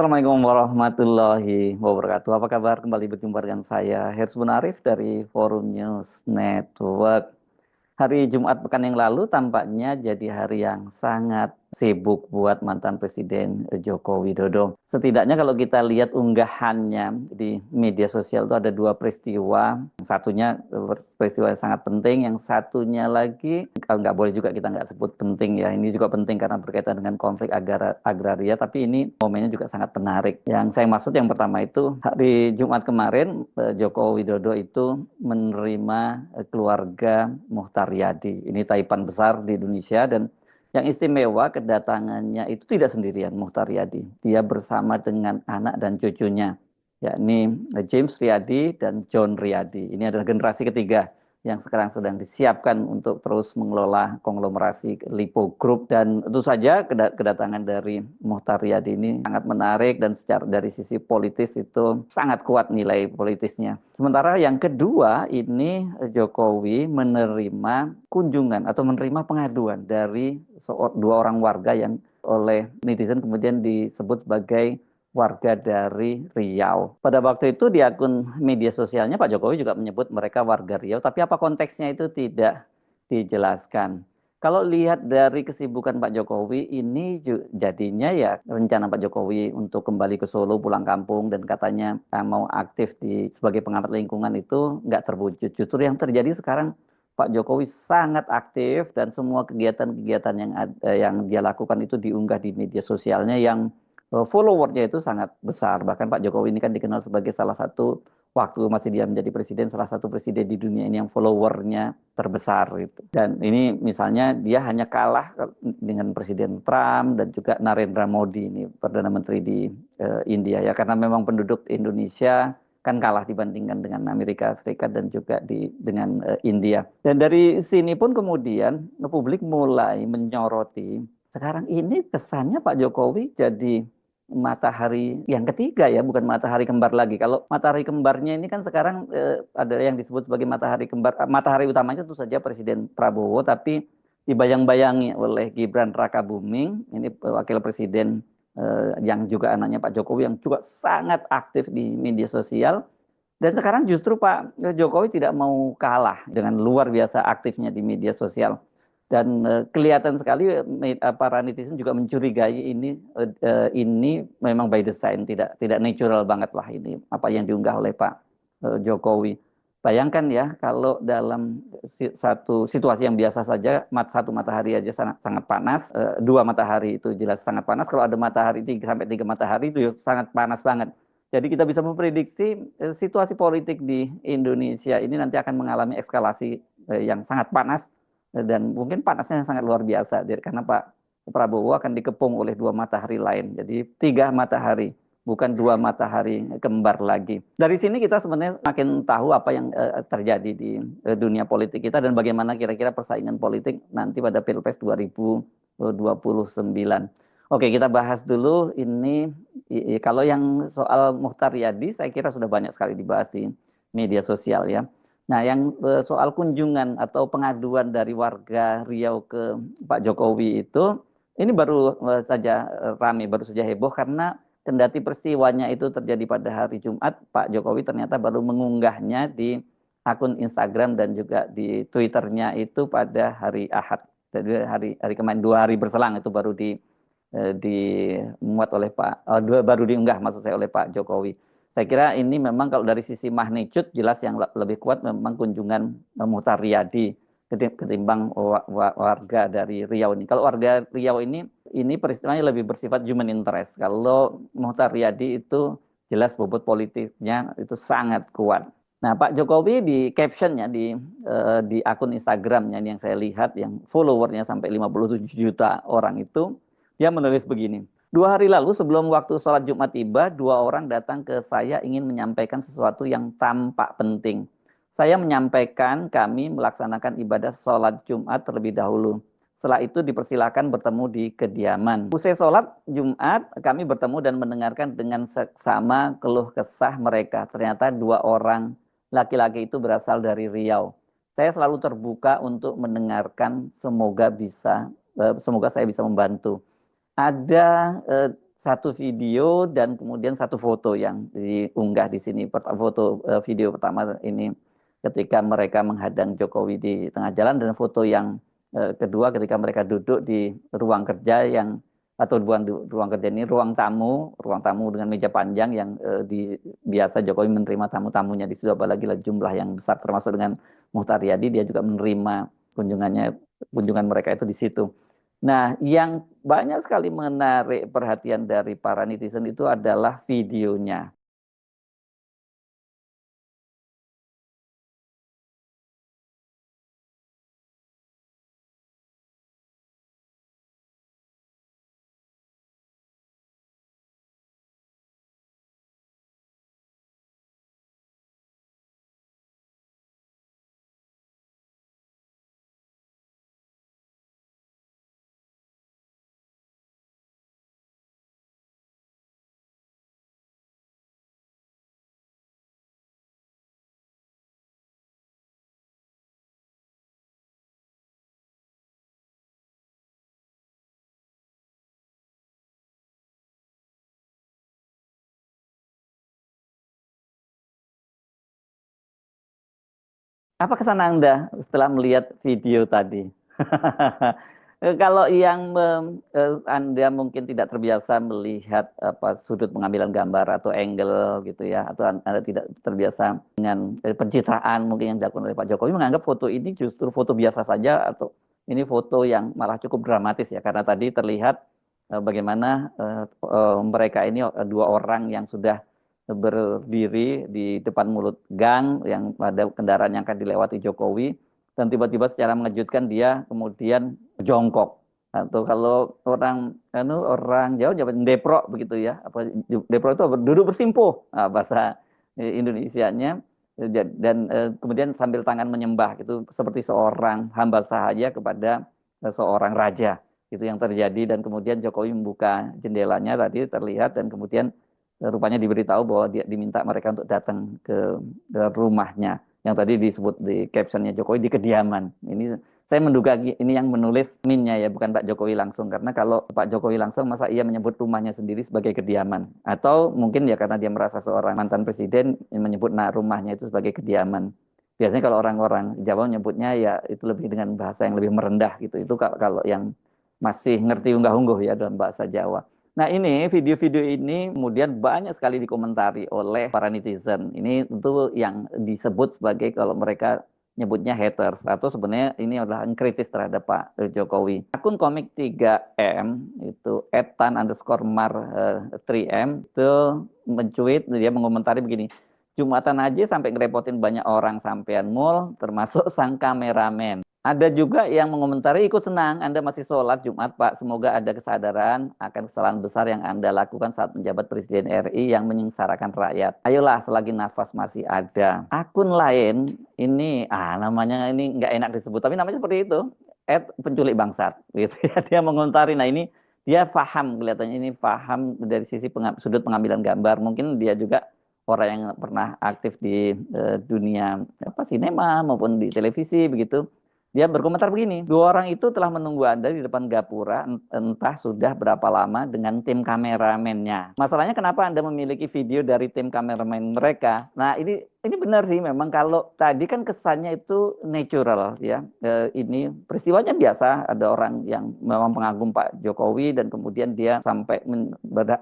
Assalamualaikum warahmatullahi wabarakatuh. Apa kabar? Kembali berjumpa dengan saya, Hersbun Arif dari Forum News Network. Hari Jumat pekan yang lalu tampaknya jadi hari yang sangat sibuk buat mantan Presiden Joko Widodo. Setidaknya kalau kita lihat unggahannya di media sosial itu ada dua peristiwa. Satunya peristiwa yang sangat penting, yang satunya lagi kalau nggak boleh juga kita nggak sebut penting ya. Ini juga penting karena berkaitan dengan konflik agraria, tapi ini momennya juga sangat menarik. Yang saya maksud yang pertama itu hari Jumat kemarin Joko Widodo itu menerima keluarga Muchtar Riyadi. Ini taipan besar di Indonesia dan yang istimewa kedatangannya itu tidak sendirian Muchtar Riyadi. Dia bersama dengan anak dan cucunya, yakni James Riyadi dan John Riyadi. Ini adalah generasi ketiga yang sekarang sedang disiapkan untuk terus mengelola konglomerasi Lipo Group. Dan tentu saja kedatangan dari Muchtar Riyadi ini sangat menarik dan secara dari sisi politis itu sangat kuat nilai politisnya. Sementara yang kedua ini Jokowi menerima kunjungan atau menerima pengaduan dari dua orang warga yang oleh netizen kemudian disebut sebagai warga dari Riau. Pada waktu itu di akun media sosialnya Pak Jokowi juga menyebut mereka warga Riau, tapi apa konteksnya itu tidak dijelaskan. Kalau lihat dari kesibukan Pak Jokowi ini jadinya ya rencana Pak Jokowi untuk kembali ke Solo pulang kampung dan katanya mau aktif sebagai pengamat lingkungan itu nggak terwujud. Justru yang terjadi sekarang Pak Jokowi sangat aktif dan semua kegiatan-kegiatan yang dia lakukan itu diunggah di media sosialnya yang followernya itu sangat besar. Bahkan Pak Jokowi ini kan dikenal sebagai salah satu waktu masih dia menjadi presiden, salah satu presiden di dunia ini yang followernya terbesar gitu. Dan ini misalnya dia hanya kalah dengan Presiden Trump dan juga Narendra Modi ini Perdana Menteri di India ya, karena memang penduduk Indonesia kan kalah dibandingkan dengan Amerika Serikat dan juga dengan India. Dan dari sini pun kemudian publik mulai menyoroti sekarang ini kesannya Pak Jokowi jadi matahari yang ketiga ya, bukan matahari kembar lagi. Kalau matahari kembarnya ini kan sekarang ada yang disebut sebagai matahari kembar. Matahari utamanya tentu saja Presiden Prabowo, tapi dibayang-bayangi oleh Gibran Rakabuming, ini wakil presiden yang juga anaknya Pak Jokowi yang juga sangat aktif di media sosial. Dan sekarang justru Pak Jokowi tidak mau kalah dengan luar biasa aktifnya di media sosial. Dan kelihatan sekali para netizen juga mencurigai ini memang by design, tidak natural banget lah ini apa yang diunggah oleh Pak Jokowi. Bayangkan ya kalau dalam satu situasi yang biasa saja satu matahari aja sangat sangat panas, dua matahari itu jelas sangat panas. Kalau ada matahari 3 sampai 3 matahari itu sangat panas banget. Jadi kita bisa memprediksi situasi politik di Indonesia ini nanti akan mengalami eskalasi yang sangat panas dan mungkin panasnya sangat luar biasa. Jadi karena Pak Prabowo akan dikepung oleh dua matahari lain. Jadi 3 matahari, bukan 2 matahari kembar lagi. Dari sini kita sebenarnya makin tahu apa yang terjadi di dunia politik kita dan bagaimana kira-kira persaingan politik nanti pada Pilpres 2029. Oke, kita bahas dulu ini kalau yang soal Muchtar Riyadi saya kira sudah banyak sekali dibahas di media sosial ya. Nah, yang soal kunjungan atau pengaduan dari warga Riau ke Pak Jokowi itu ini baru saja ramai, baru saja heboh karena kendati peristiwanya itu terjadi pada hari Jumat, Pak Jokowi ternyata baru mengunggahnya di akun Instagram dan juga di Twitternya itu pada hari Ahad. Jadi hari kemarin 2 hari berselang itu baru dimuat oleh baru diunggah maksud saya oleh Pak Jokowi. Saya kira ini memang kalau dari sisi magnitude jelas yang lebih kuat memang kunjungan Muchtar Riyadi ketimbang warga dari Riau ini. Kalau warga Riau ini peristiwanya lebih bersifat human interest. Kalau Muchtar Riyadi itu jelas bobot politiknya itu sangat kuat. Nah, Pak Jokowi di captionnya di akun Instagramnya yang saya lihat yang followernya sampai 57 juta orang itu dia menulis begini. 2 hari lalu sebelum waktu sholat Jumat tiba, 2 orang datang ke saya ingin menyampaikan sesuatu yang tampak penting. Saya menyampaikan kami melaksanakan ibadah sholat Jumat terlebih dahulu. Setelah itu dipersilakan bertemu di kediaman. Usai sholat Jumat, kami bertemu dan mendengarkan dengan seksama keluh kesah mereka. Ternyata 2 orang laki-laki itu berasal dari Riau. Saya selalu terbuka untuk mendengarkan, semoga saya bisa membantu. Ada satu video dan kemudian satu foto yang diunggah di sini. Foto video pertama ini ketika mereka menghadang Jokowi di tengah jalan, dan foto yang kedua ketika mereka duduk di ruang kerja yang, atau bukan ruang kerja, ini ruang tamu dengan meja panjang yang biasa Jokowi menerima tamu-tamunya di situ, apalagi jumlah yang besar termasuk dengan Muhtar Yadi, dia juga menerima kunjungan mereka itu di situ. Nah, yang banyak sekali menarik perhatian dari para netizen itu adalah videonya. Apa kesan Anda setelah melihat video tadi? Kalau yang Anda mungkin tidak terbiasa melihat apa sudut pengambilan gambar atau angle gitu ya, atau Anda tidak terbiasa dengan pencitraan mungkin yang dilakukan oleh Pak Jokowi, menganggap foto ini justru foto biasa saja, atau ini foto yang malah cukup dramatis ya, karena tadi terlihat bagaimana mereka ini dua orang yang sudah berdiri di depan mulut gang yang ada kendaraan yang akan dilewati Jokowi, dan tiba-tiba secara mengejutkan dia kemudian jongkok, atau kalau orang Jawa nyebut deprok begitu ya, apa deprok itu duduk bersimpuh, nah, bahasa Indonesianya, dan kemudian sambil tangan menyembah gitu seperti seorang hamba sahaya kepada seorang raja. Itu yang terjadi, dan kemudian Jokowi membuka jendelanya tadi terlihat, dan kemudian rupanya diberitahu bahwa dia diminta mereka untuk datang ke rumahnya yang tadi disebut di captionnya Jokowi di kediaman. Ini saya menduga ini yang menulis minnya ya, bukan Pak Jokowi langsung, karena kalau Pak Jokowi langsung masa ia menyebut rumahnya sendiri sebagai kediaman, atau mungkin ya karena dia merasa seorang mantan presiden menyebut rumahnya itu sebagai kediaman. Biasanya kalau orang-orang Jawa menyebutnya ya itu lebih dengan bahasa yang lebih merendah gitu. Itu kalau yang masih ngerti unggah-ungguh ya dalam bahasa Jawa. Nah, ini video-video ini kemudian banyak sekali dikomentari oleh para netizen. Ini tentu yang disebut sebagai, kalau mereka nyebutnya haters, atau sebenarnya ini adalah kritis terhadap Pak Jokowi. Akun komik 3M itu @tan_mar 3M itu mencuit, dia mengomentari begini. Jumatan aja sampai ngerepotin banyak orang sampean mall, termasuk sang kameramen. Ada juga yang mengomentari, ikut senang Anda masih sholat Jumat Pak. Semoga ada kesadaran akan kesalahan besar yang Anda lakukan saat menjabat Presiden RI yang menyengsarakan rakyat. Ayolah selagi nafas masih ada. Akun lain ini, namanya ini nggak enak disebut, tapi namanya seperti itu. @penculik bangsat. Gitu ya. Dia mengomentari, nah ini dia paham, kelihatannya ini paham dari sisi sudut pengambilan gambar. Mungkin dia juga orang yang pernah aktif di dunia sinema maupun di televisi begitu. Dia berkomentar begini, dua orang itu telah menunggu Anda di depan gapura entah sudah berapa lama dengan tim kameramennya. Masalahnya kenapa Anda memiliki video dari tim kameramen mereka? Nah, ini benar sih, memang kalau tadi kan kesannya itu natural ya. Ini peristiwanya biasa, ada orang yang memang pengagum Pak Jokowi dan kemudian dia sampai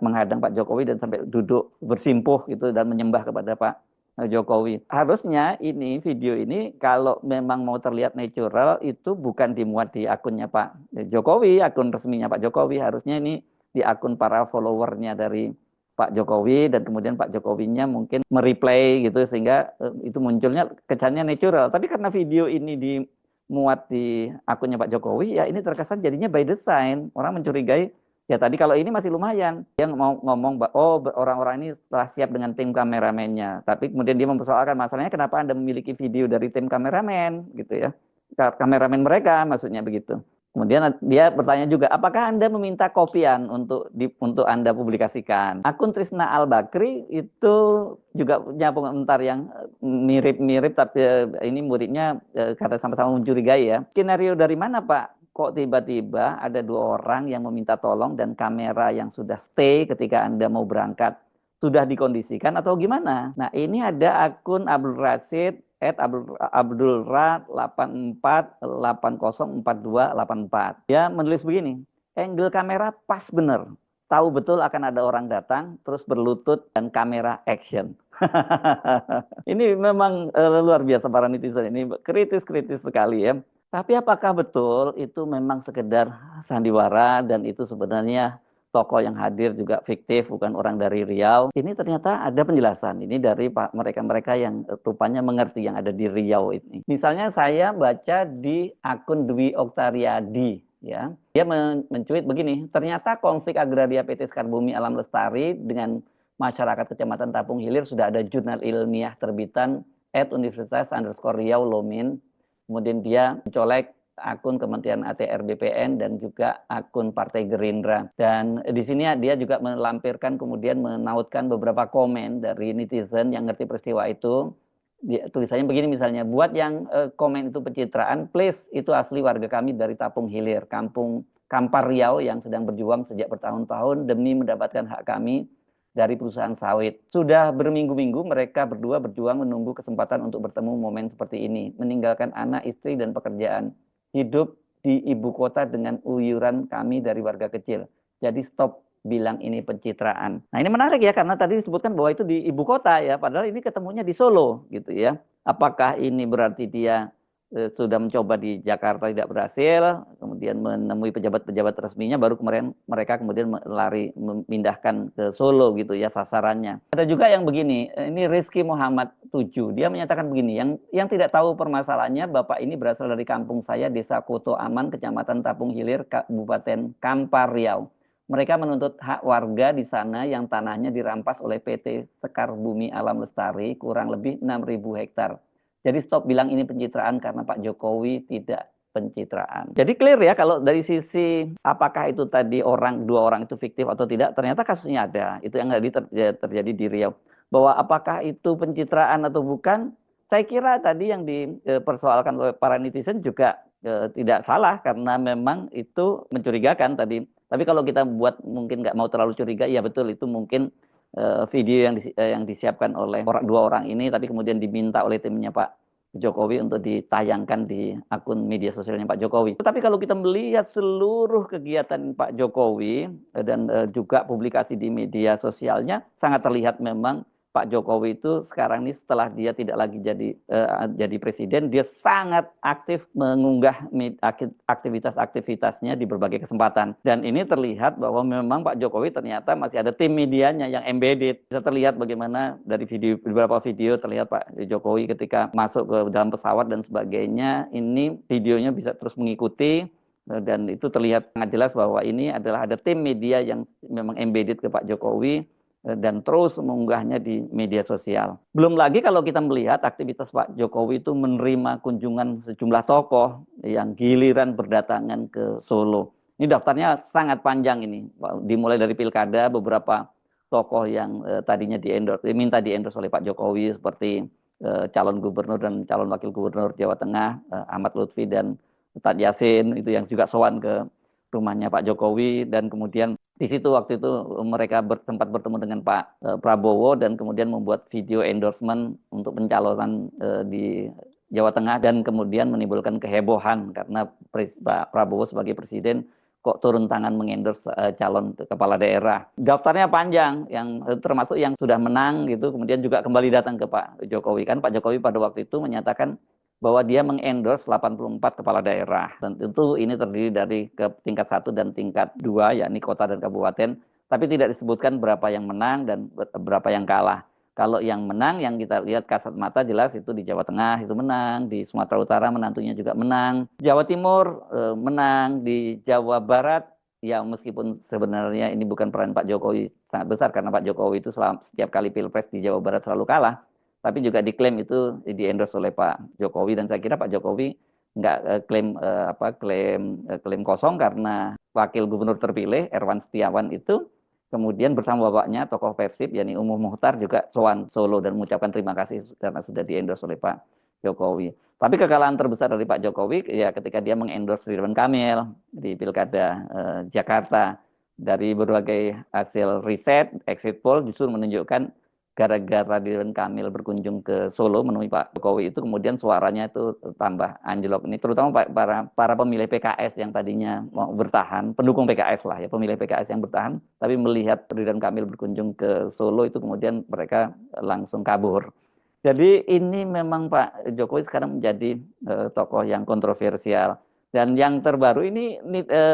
menghadang Pak Jokowi dan sampai duduk bersimpuh gitu dan menyembah kepada Pak Jokowi. Harusnya ini video ini kalau memang mau terlihat natural itu bukan dimuat di akunnya Pak Jokowi, akun resminya Pak Jokowi. Harusnya ini di akun para followernya dari Pak Jokowi, dan kemudian Pak Jokowinya mungkin mereplay gitu sehingga itu munculnya kesannya natural. Tapi karena video ini dimuat di akunnya Pak Jokowi, ya ini terkesan jadinya by design. Orang mencurigai. Ya tadi kalau ini masih lumayan. Dia mau ngomong, oh orang-orang ini telah siap dengan tim kameramennya. Tapi kemudian dia mempersoalkan masalahnya kenapa Anda memiliki video dari tim kameramen gitu ya. Kameramen mereka maksudnya begitu. Kemudian dia bertanya juga, apakah Anda meminta kopian untuk Anda publikasikan? Akun Trisna Al-Bakri itu juga punya komentar yang mirip-mirip, tapi ini muridnya karena sama-sama mencurigai ya. Skenario dari mana Pak? kok tiba-tiba ada 2 orang yang meminta tolong dan kamera yang sudah stay ketika Anda mau berangkat sudah dikondisikan atau gimana? Nah, ini ada akun Abdul Rasid @abdulra 84804284. Dia menulis begini, angle kamera pas bener, tahu betul akan ada orang datang, terus berlutut dan kamera action. Ini memang luar biasa para netizen ini, kritis-kritis sekali ya. Tapi apakah betul itu memang sekedar sandiwara dan itu sebenarnya tokoh yang hadir juga fiktif, bukan orang dari Riau? Ini ternyata ada penjelasan. Ini dari mereka-mereka yang rupanya mengerti yang ada di Riau ini. Misalnya saya baca di akun Dwi Oktariadi, ya. Dia mencuit begini, ternyata konflik agraria PT Sekar Bumi Alam Lestari dengan masyarakat Kecamatan Tapung Hilir sudah ada jurnal ilmiah terbitan @universitas_Riau Lomin. Kemudian dia mencolek akun Kementerian ATR BPN dan juga akun Partai Gerindra. Dan di sini dia juga melampirkan kemudian menautkan beberapa komen dari netizen yang ngerti peristiwa itu. Tulisannya begini misalnya, buat yang komen itu pencitraan, please itu asli warga kami dari Tapung Hilir, Kampung Kampar Riau yang sedang berjuang sejak bertahun-tahun demi mendapatkan hak kami dari perusahaan sawit. Sudah berminggu-minggu mereka berdua berjuang menunggu kesempatan untuk bertemu momen seperti ini. Meninggalkan anak, istri, dan pekerjaan. Hidup di ibu kota dengan uyuran kami dari warga kecil. Jadi stop bilang ini pencitraan. Nah ini menarik ya, karena tadi disebutkan bahwa itu di ibu kota ya, padahal ini ketemunya di Solo gitu ya. Apakah ini berarti dia sudah mencoba di Jakarta tidak berhasil, kemudian menemui pejabat-pejabat resminya, baru kemarin mereka kemudian lari memindahkan ke Solo gitu ya sasarannya. Ada juga yang begini, ini Rizky Muhammad 7, dia menyatakan begini, yang tidak tahu permasalahannya, Bapak ini berasal dari kampung saya, Desa Koto Aman, Kecamatan Tapung Hilir, Kabupaten Kampar Riau. Mereka menuntut hak warga di sana yang tanahnya dirampas oleh PT Sekar Bumi Alam Lestari kurang lebih 6.000 hektar. Jadi stop bilang ini pencitraan karena Pak Jokowi tidak pencitraan. Jadi clear ya kalau dari sisi apakah itu tadi 2 orang itu fiktif atau tidak, ternyata kasusnya ada. Itu yang tadi terjadi di Riau. Bahwa apakah itu pencitraan atau bukan, saya kira tadi yang dipersoalkan oleh para netizen juga tidak salah karena memang itu mencurigakan tadi. Tapi kalau kita buat mungkin nggak mau terlalu curiga, ya betul itu mungkin video yang disiapkan oleh 2 orang ini, tapi kemudian diminta oleh timnya Pak Jokowi untuk ditayangkan di akun media sosialnya Pak Jokowi. Tapi kalau kita melihat seluruh kegiatan Pak Jokowi dan juga publikasi di media sosialnya, sangat terlihat memang Pak Jokowi itu sekarang ini setelah dia tidak lagi jadi presiden, dia sangat aktif mengunggah aktivitas-aktivitasnya di berbagai kesempatan. Dan ini terlihat bahwa memang Pak Jokowi ternyata masih ada tim medianya yang embedded. Bisa terlihat bagaimana dari beberapa video terlihat Pak Jokowi ketika masuk ke dalam pesawat dan sebagainya, ini videonya bisa terus mengikuti. Dan itu terlihat sangat jelas bahwa ini adalah ada tim media yang memang embedded ke Pak Jokowi dan terus mengunggahnya di media sosial. Belum lagi kalau kita melihat aktivitas Pak Jokowi itu menerima kunjungan sejumlah tokoh yang giliran berdatangan ke Solo. Ini daftarnya sangat panjang ini, dimulai dari pilkada, beberapa tokoh yang tadinya diminta di-endorse oleh Pak Jokowi seperti calon gubernur dan calon wakil gubernur Jawa Tengah, Ahmad Lutfi dan Ustadz Yasin, itu yang juga sowan ke rumahnya Pak Jokowi, dan kemudian di situ waktu itu mereka sempat bertemu dengan Pak Prabowo dan kemudian membuat video endorsement untuk pencalonan di Jawa Tengah, dan kemudian menimbulkan kehebohan karena Pak Prabowo sebagai presiden kok turun tangan mengendorse calon kepala daerah. Daftarnya panjang, yang termasuk yang sudah menang gitu, kemudian juga kembali datang ke Pak Jokowi. Kan Pak Jokowi pada waktu itu menyatakan bahwa dia mengendorse 84 kepala daerah. Dan tentu ini terdiri dari tingkat 1 dan tingkat 2, yakni kota dan kabupaten. Tapi tidak disebutkan berapa yang menang dan berapa yang kalah. Kalau yang menang, yang kita lihat kasat mata jelas itu di Jawa Tengah itu menang, di Sumatera Utara menantunya juga menang, Jawa Timur menang, di Jawa Barat, ya meskipun sebenarnya ini bukan peran Pak Jokowi sangat besar, karena Pak Jokowi itu setiap kali Pilpres di Jawa Barat selalu kalah. Tapi juga diklaim itu di-endorse oleh Pak Jokowi, dan saya kira Pak Jokowi nggak klaim kosong, karena wakil gubernur terpilih Erwan Setiawan itu kemudian bersama bapaknya tokoh Persib yakni Umuh Muhtar juga sowan Solo dan mengucapkan terima kasih karena sudah di-endorse oleh Pak Jokowi. Tapi kekalahan terbesar dari Pak Jokowi ya ketika dia mengendorse Ridwan Kamil di Pilkada Jakarta. Dari berbagai hasil riset, exit poll justru menunjukkan gara-gara Ridwan Kamil berkunjung ke Solo menemui Pak Jokowi itu kemudian suaranya itu tambah anjlok. Ini terutama para pemilih PKS yang tadinya mau bertahan, pendukung PKS lah ya, pemilih PKS yang bertahan, tapi melihat Ridwan Kamil berkunjung ke Solo itu kemudian mereka langsung kabur. Jadi ini memang Pak Jokowi sekarang menjadi tokoh yang kontroversial. Dan yang terbaru ini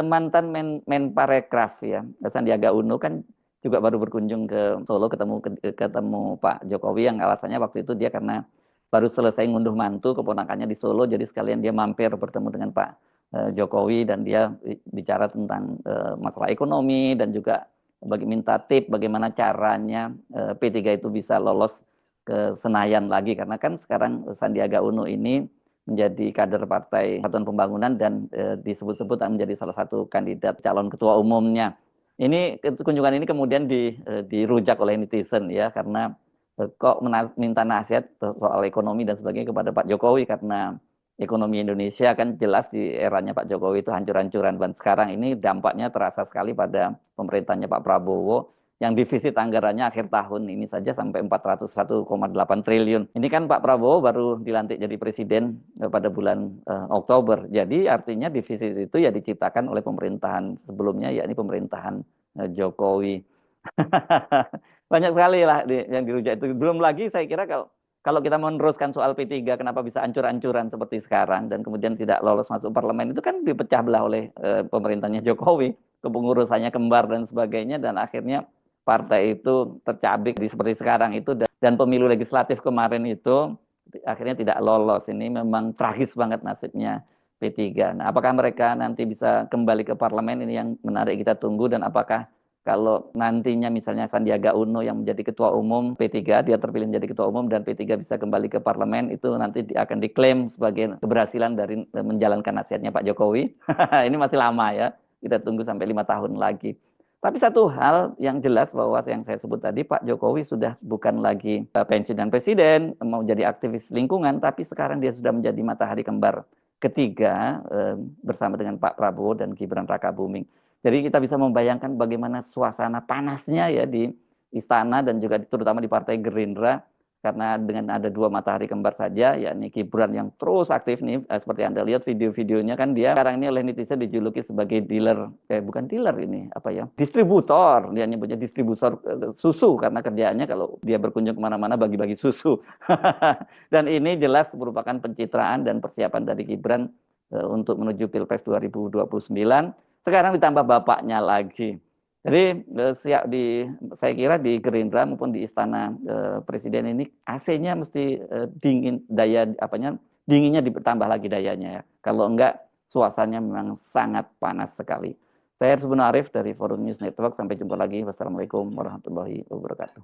mantan Menparekraf ya, Sandiaga Uno kan juga baru berkunjung ke Solo ketemu Pak Jokowi yang alasannya waktu itu dia karena baru selesai ngunduh mantu keponakannya di Solo, jadi sekalian dia mampir bertemu dengan Pak Jokowi dan dia bicara tentang masalah ekonomi dan juga minta tip bagaimana caranya P3 itu bisa lolos ke Senayan lagi karena kan sekarang Sandiaga Uno ini menjadi kader Partai Persatuan Pembangunan dan disebut-sebut menjadi salah satu kandidat calon ketua umumnya. Ini kunjungan ini kemudian dirujak oleh netizen ya karena kok minta nasihat soal ekonomi dan sebagainya kepada Pak Jokowi karena ekonomi Indonesia kan jelas di eranya Pak Jokowi itu hancur-hancuran dan sekarang ini dampaknya terasa sekali pada pemerintahnya Pak Prabowo yang defisit anggarannya akhir tahun ini saja sampai 401,8 triliun. Ini kan Pak Prabowo baru dilantik jadi presiden pada bulan Oktober. Jadi artinya defisit itu ya diciptakan oleh pemerintahan sebelumnya, yakni pemerintahan Jokowi. Banyak sekali lah yang dirujak itu. Belum lagi saya kira kalau kita meneruskan soal P3, kenapa bisa ancur-ancuran seperti sekarang dan kemudian tidak lolos masuk parlemen itu kan dipecah belah oleh pemerintahnya Jokowi, kepengurusannya kembar dan sebagainya dan akhirnya partai itu tercabik seperti sekarang itu dan pemilu legislatif kemarin itu akhirnya tidak lolos. Ini memang tragis banget nasibnya P3. Nah, apakah mereka nanti bisa kembali ke parlemen ini yang menarik kita tunggu dan apakah kalau nantinya misalnya Sandiaga Uno yang menjadi ketua umum P3, dia terpilih menjadi ketua umum dan P3 bisa kembali ke parlemen, itu nanti akan diklaim sebagai keberhasilan dari menjalankan nasihatnya Pak Jokowi. Ini masih lama ya, kita tunggu sampai 5 tahun lagi. Tapi satu hal yang jelas bahwa yang saya sebut tadi, Pak Jokowi sudah bukan lagi pensiunan presiden, mau jadi aktivis lingkungan, tapi sekarang dia sudah menjadi matahari kembar ketiga bersama dengan Pak Prabowo dan Gibran Rakabuming. Jadi kita bisa membayangkan bagaimana suasana panasnya ya di istana dan juga terutama di Partai Gerindra karena dengan ada dua matahari kembar saja, yakni Gibran yang terus aktif nih, seperti Anda lihat video-videonya kan dia sekarang ini oleh netizen dijuluki sebagai dealer, bukan dealer ini, apa ya, distributor, dia nyebutnya distributor susu karena kerjaannya kalau dia berkunjung kemana-mana bagi-bagi susu. Dan ini jelas merupakan pencitraan dan persiapan dari Gibran untuk menuju Pilpres 2029. Sekarang ditambah bapaknya lagi. Jadi saya kira di Gerindra maupun di Istana Presiden ini AC-nya mesti dingin, dinginnya ditambah lagi dayanya ya. Kalau enggak suasananya memang sangat panas sekali. Saya Hersubun Arif dari Forum News Network. Sampai jumpa lagi. Wassalamualaikum warahmatullahi wabarakatuh.